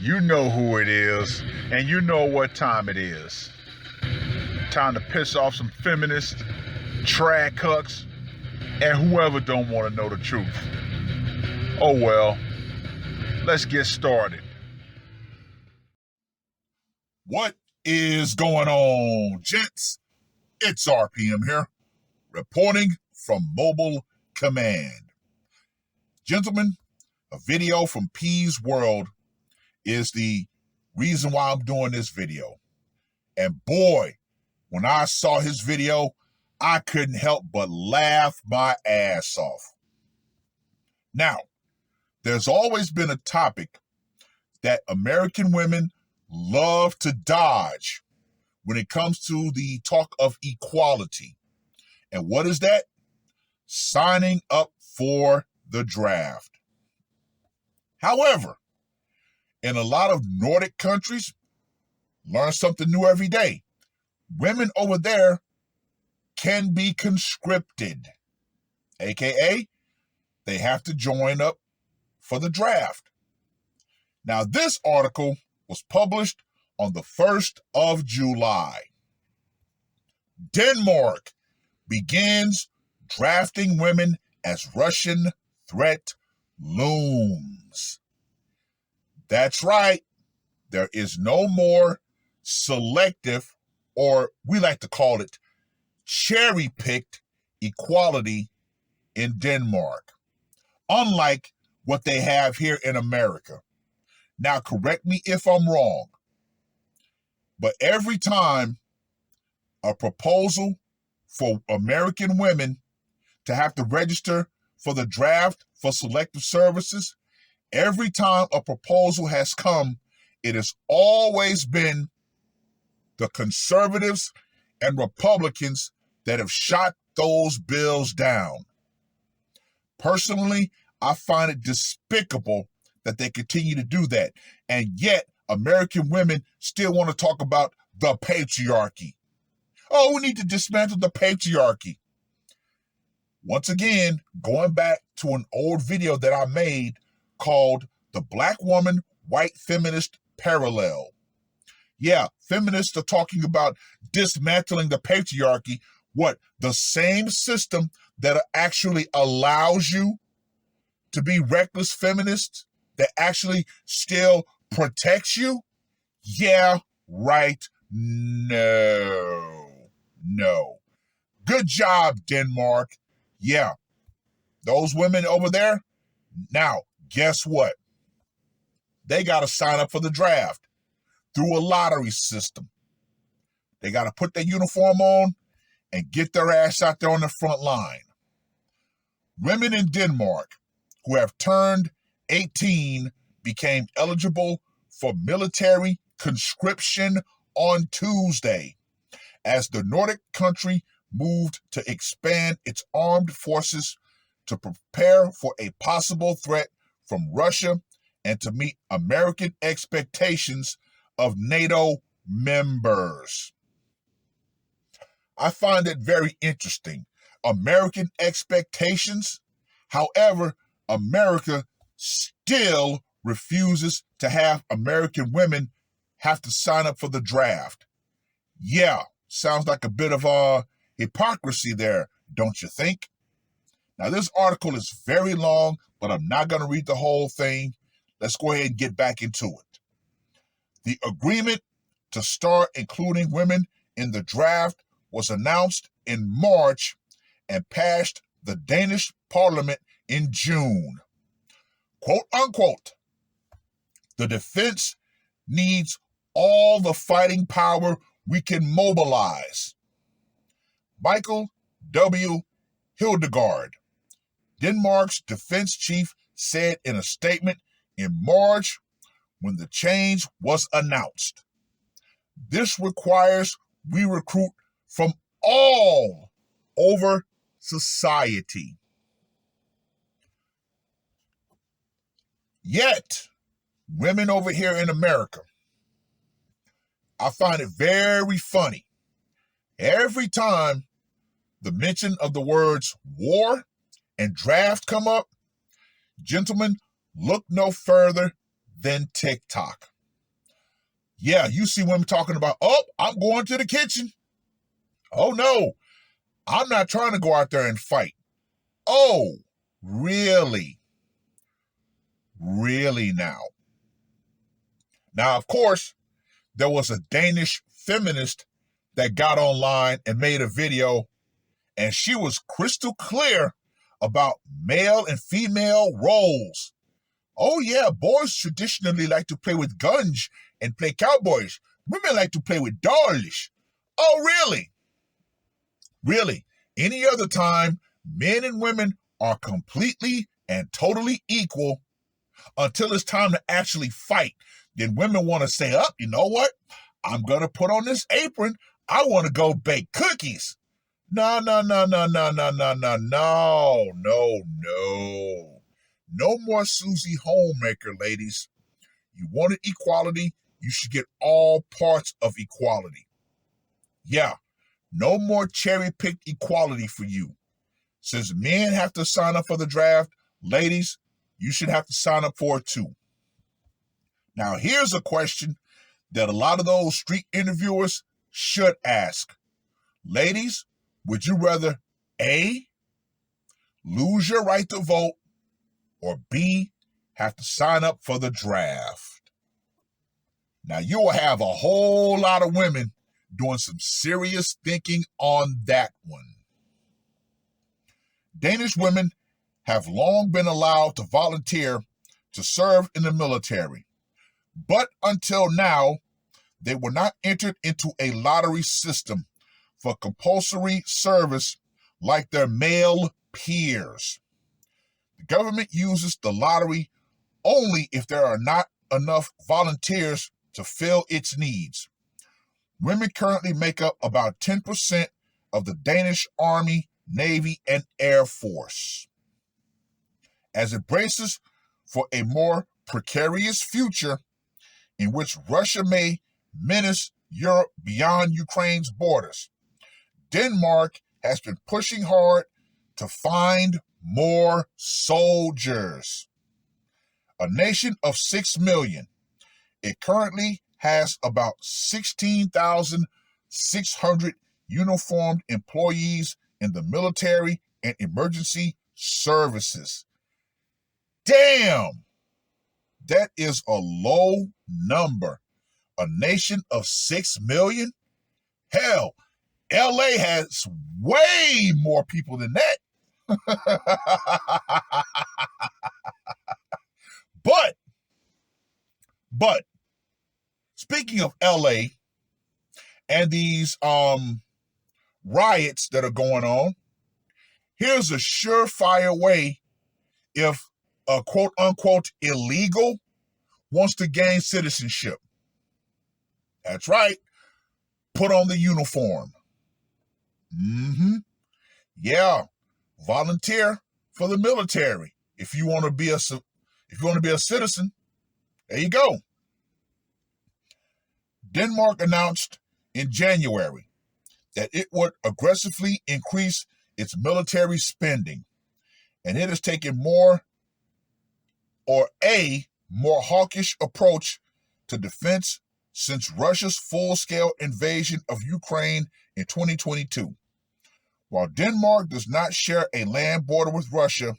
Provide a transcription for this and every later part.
You know who it is, and you know what time it is. Time to piss off some feminists, trad cucks, and whoever don't want to know the truth. Oh well, let's get started. What is going on, gents? It's R.P.M here, reporting from Mobile Command. Gentlemen, a video from P's World is the reason why I'm doing this video. And boy, when I saw his video, I couldn't help but laugh my ass off. Now, there's always been a topic that American women love to dodge when it comes to the talk of equality. And what is that? Signing up for the draft. However, in a lot of Nordic countries, learn something new every day. Women over there can be conscripted, aka they have to join up for the draft. Now, this article was published on the 1st of July. Denmark begins drafting women as Russian threat looms. That's right. There is no more selective, or we like to call it cherry-picked equality in Denmark, unlike what they have here in America. Now, correct me if I'm wrong, but every time a proposal for American women to have to register for the draft for selective services, every time a proposal has come, it has always been the conservatives and Republicans that have shot those bills down. Personally, I find it despicable that they continue to do that. And yet, American women still want to talk about the patriarchy. Oh, we need to dismantle the patriarchy. Once again, going back to an old video that I made called The Black Woman White Feminist Parallel. Yeah, feminists are talking about dismantling the patriarchy. What? The same system that actually allows you to be reckless feminists, that actually still protects you? Yeah, right. No. Good job, Denmark. Yeah, those women over there, now, guess what? They got to sign up for the draft through a lottery system. They got to put their uniform on and get their ass out there on the front line. Women in Denmark who have turned 18 became eligible for military conscription on Tuesday as the Nordic country moved to expand its armed forces to prepare for a possible threat from Russia and to meet American expectations of NATO members. I find it very interesting. American expectations. However, America still refuses to have American women have to sign up for the draft. Yeah, sounds like a bit of hypocrisy there, don't you think? Now, this article is very long, but I'm not going to read the whole thing. Let's go ahead and get back into it. The agreement to start including women in the draft was announced in March and passed the Danish parliament in June. Quote unquote, the defense needs all the fighting power we can mobilize. Michael W. Hildegard, Denmark's defense chief, said in a statement in March when the change was announced. This requires we recruit from all over society. Yet, women over here in America, I find it very funny. Every time the mention of the words war and draft come up, gentlemen, Look no further than TikTok. Yeah, you see women talking about, oh, I'm going to the kitchen. Oh, no, I'm not trying to go out there and fight. Oh, really? Really now? Now, of course, there was a Danish feminist that got online and made a video, and she was crystal clear about male and female roles. Oh, yeah, boys traditionally like to play with guns and play cowboys. Women like to play with dolls. Oh, really? Really? Any other time, men and women are completely and totally equal until it's time to actually fight. Then women want to say, oh, you know what? I'm going to put on this apron. I want to go bake cookies. No. No more Susie Homemaker, ladies. You wanted equality, you should get all parts of equality. Yeah, no more cherry-picked equality for you. Since men have to sign up for the draft, ladies, you should have to sign up for it too. Now, here's a question that a lot of those street interviewers should ask. Ladies, would you rather A, lose your right to vote, or B, have to sign up for the draft? Now, you will have a whole lot of women doing some serious thinking on that one. Danish women have long been allowed to volunteer to serve in the military, but until now, they were not entered into a lottery system for compulsory service like their male peers. The government uses the lottery only if there are not enough volunteers to fill its needs. Women currently make up about 10% of the Danish Army, Navy, and Air Force. As it braces for a more precarious future in which Russia may menace Europe beyond Ukraine's borders, Denmark has been pushing hard to find more soldiers. A nation of 6 million, it currently has about 16,600 uniformed employees in the military and emergency services. Damn! That is a low number. A nation of 6 million? Hell, LA has way more people than that. But speaking of LA and these riots that are going on, here's a surefire way if a quote unquote illegal wants to gain citizenship. That's right. Put on the uniform. Yeah. Volunteer for the military. If you want to be a citizen, there you go. Denmark announced in January that it would aggressively increase its military spending, and it has taken a more hawkish approach to defense since Russia's full-scale invasion of Ukraine in 2022. While Denmark does not share a land border with Russia,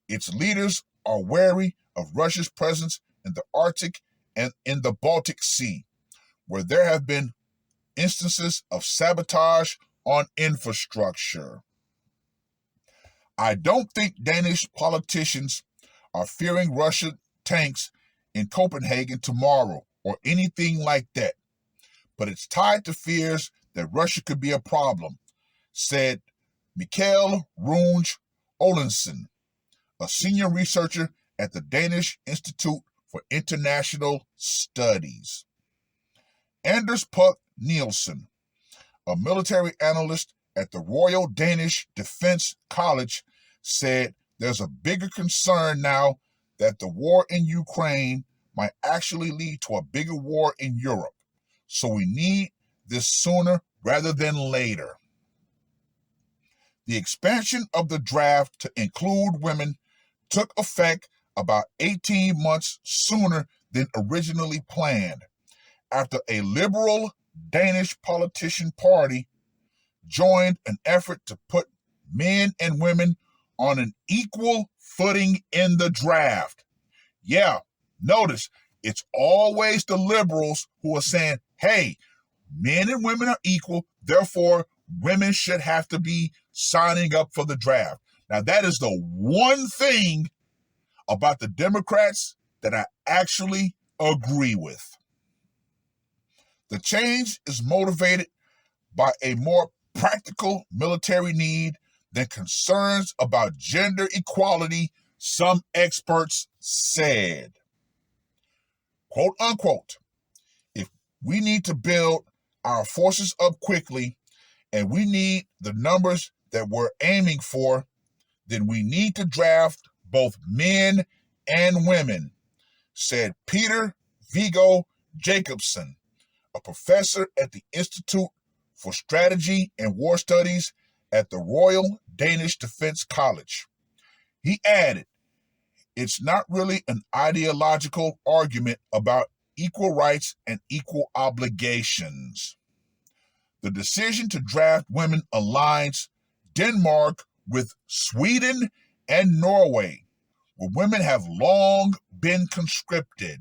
its leaders are wary of Russia's presence in the Arctic and in the Baltic Sea, where there have been instances of sabotage on infrastructure. I don't think Danish politicians are fearing Russian tanks in Copenhagen tomorrow or anything like that, but it's tied to fears that Russia could be a problem, said Michael Runge Olensen, a senior researcher at the Danish Institute for International Studies. Anders Puck Nielsen, a military analyst at the Royal Danish Defence College, said there's a bigger concern now that the war in Ukraine might actually lead to a bigger war in Europe. So we need this sooner rather than later. The expansion of the draft to include women took effect about 18 months sooner than originally planned, after a liberal Danish politician party joined an effort to put men and women on an equal footing in the draft. Yeah, notice it's always the liberals who are saying, hey, men and women are equal, therefore women should have to be signing up for the draft. Now, that is the one thing about the Democrats that I actually agree with. The change is motivated by a more practical military need than concerns about gender equality, some experts said. Quote unquote, if we need to build our forces up quickly and we need the numbers that we're aiming for, then we need to draft both men and women, said Peter Viggo Jacobson, a professor at the Institute for Strategy and War Studies at the Royal Danish Defence College. He added, it's not really an ideological argument about equal rights and equal obligations. The decision to draft women aligns Denmark with Sweden and Norway, where women have long been conscripted.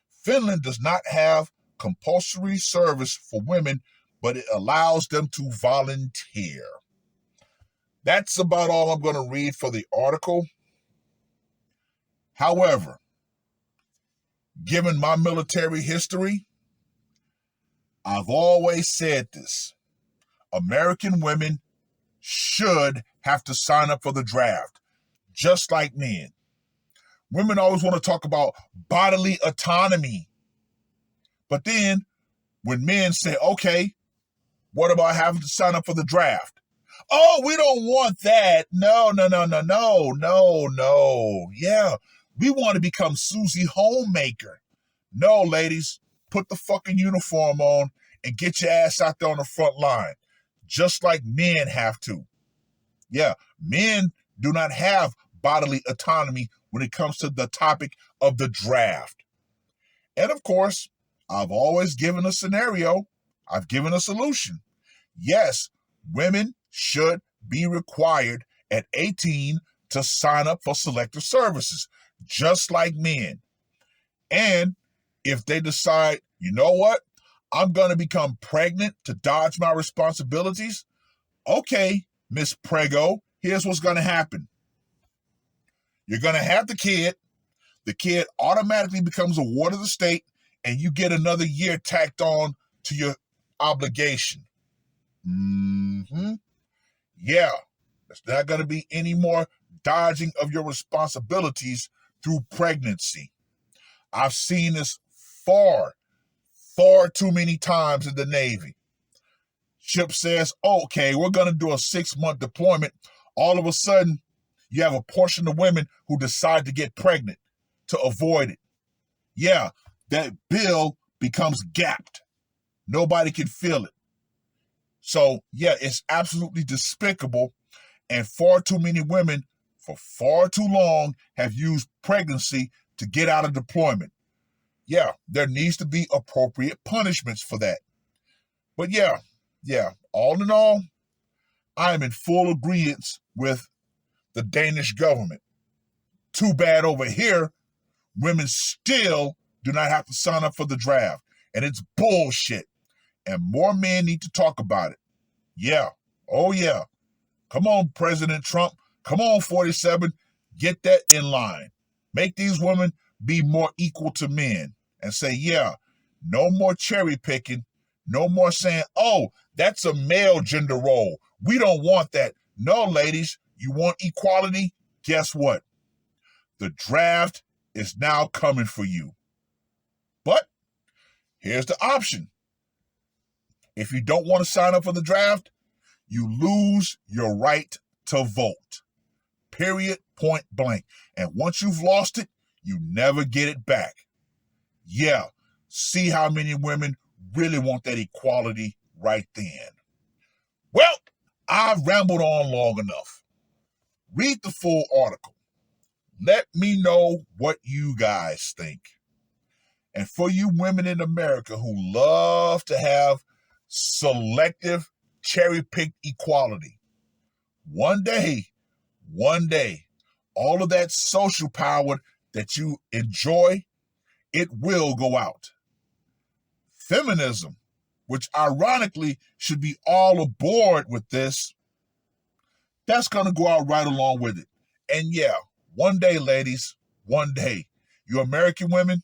Finland does not have compulsory service for women, but it allows them to volunteer. That's about all I'm going to read for the article. However, given my military history, I've always said this. American women should have to sign up for the draft, just like men. Women always want to talk about bodily autonomy. But then when men say, okay, what about having to sign up for the draft? Oh, we don't want that. No. Yeah, we want to become Susie Homemaker. No, ladies, put the fucking uniform on and get your ass out there on the front line, just like men have to. Yeah, men do not have bodily autonomy when it comes to the topic of the draft. And of course, I've always given a scenario. I've given a solution. Yes, women should be required at 18 to sign up for selective services, just like men. And if they decide, you know what, I'm going to become pregnant to dodge my responsibilities, okay, Miss Prego, here's what's going to happen. You're going to have the kid automatically becomes a ward of the state, and you get another year tacked on to your obligation. Yeah, there's not going to be any more dodging of your responsibilities through pregnancy. I've seen this far too many times in the Navy. Ship says, okay, we're going to do a 6-month deployment. All of a sudden, you have a portion of women who decide to get pregnant to avoid it. Yeah, that bill becomes gapped. Nobody can feel it. So, yeah, it's absolutely despicable, and far too many women for far too long have used pregnancy to get out of deployment. Yeah, there needs to be appropriate punishments for that. But yeah, all in all, I am in full agreement with the Danish government. Too bad over here, women still do not have to sign up for the draft. And it's bullshit. And more men need to talk about it. Yeah. Oh, yeah. Come on, President Trump. Come on, 47. Get that in line. Make these women be more equal to men. And say, yeah, no more cherry picking. No more saying, oh, that's a male gender role. We don't want that. No, ladies, you want equality? Guess what? The draft is now coming for you. But here's the option. If you don't want to sign up for the draft, you lose your right to vote. Period, point blank. And once you've lost it, you never get it back. Yeah, see how many women really want that equality right then. Well, I've rambled on long enough. Read the full article. Let me know what you guys think. And for you women in America who love to have selective cherry-picked equality, one day, all of that social power that you enjoy, it will go out. Feminism, which ironically should be all aboard with this, that's going to go out right along with it. And yeah, one day, ladies, one day, you American women,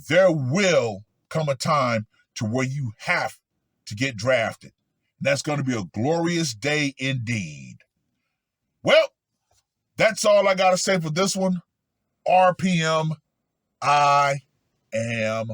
there will come a time to where you have to get drafted. And that's going to be a glorious day indeed. Well, that's all I got to say for this one. R.P.M. I am